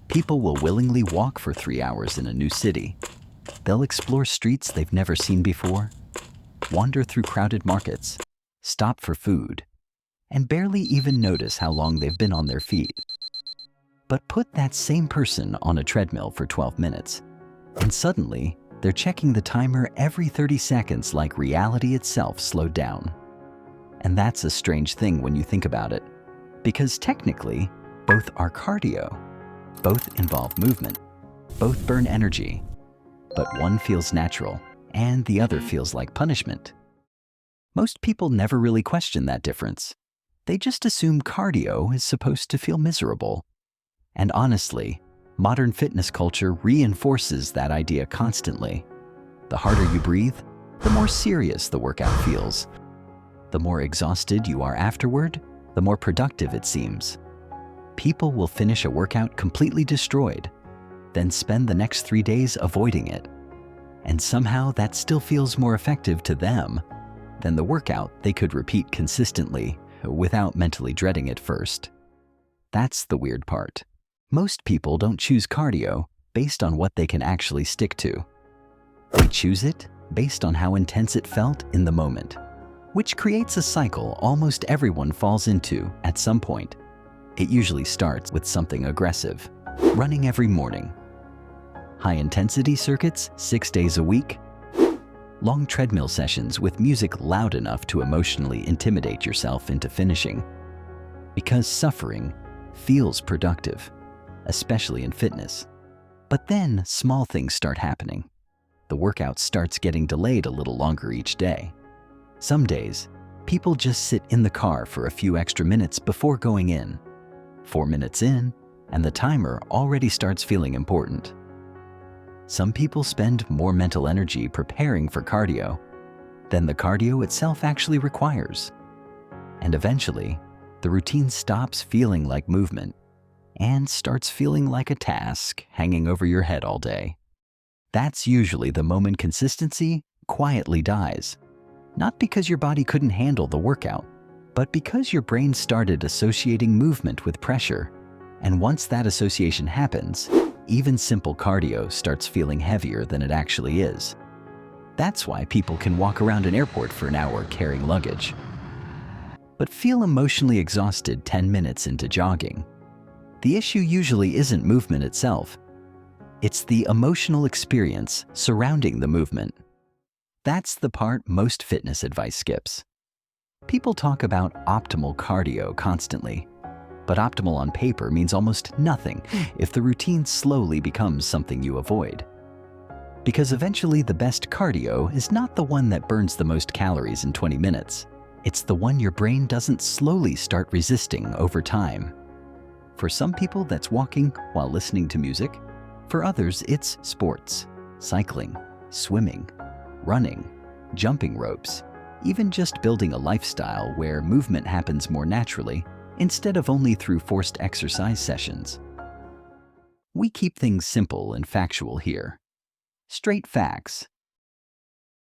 People will willingly walk for 3 hours in a new city. They'll explore streets they've never seen before, wander through crowded markets, stop for food, and barely even notice how long they've been on their feet. But put that same person on a treadmill for 12 minutes, and suddenly they're checking the timer every 30 seconds like reality itself slowed down. And that's a strange thing when you think about it, because technically, both are cardio, both involve movement, both burn energy, but one feels natural and the other feels like punishment. Most people never really question that difference. They just assume cardio is supposed to feel miserable. And honestly, modern fitness culture reinforces that idea constantly. The harder you breathe, the more serious the workout feels. The more exhausted you are afterward, the more productive it seems. People will finish a workout completely destroyed, then spend the next 3 days avoiding it. And somehow that still feels more effective to them than the workout they could repeat consistently without mentally dreading it first. That's the weird part. Most people don't choose cardio based on what they can actually stick to. They choose it based on how intense it felt in the moment, which creates a cycle almost everyone falls into at some point. It usually starts with something aggressive, running every morning, high-intensity circuits 6 days a week, long treadmill sessions with music loud enough to emotionally intimidate yourself into finishing. Because suffering feels productive, especially in fitness. But then small things start happening. The workout starts getting delayed a little longer each day. Some days, people just sit in the car for a few extra minutes before going in. 4 minutes in, and the timer already starts feeling important. Some people spend more mental energy preparing for cardio than the cardio itself actually requires. And eventually, the routine stops feeling like movement and starts feeling like a task hanging over your head all day. That's usually the moment consistency quietly dies. Not because your body couldn't handle the workout, but because your brain started associating movement with pressure. And once that association happens, even simple cardio starts feeling heavier than it actually is. That's why people can walk around an airport for an hour carrying luggage, but feel emotionally exhausted 10 minutes into jogging. The issue usually isn't movement itself. It's the emotional experience surrounding the movement. That's the part most fitness advice skips. People talk about optimal cardio constantly, but optimal on paper means almost nothing if the routine slowly becomes something you avoid. Because eventually the best cardio is not the one that burns the most calories in 20 minutes. It's the one your brain doesn't slowly start resisting over time. For some people, that's walking while listening to music. For others, it's sports, cycling, swimming, running, jumping ropes, even just building a lifestyle where movement happens more naturally instead of only through forced exercise sessions. We keep things simple and factual here. Straight facts,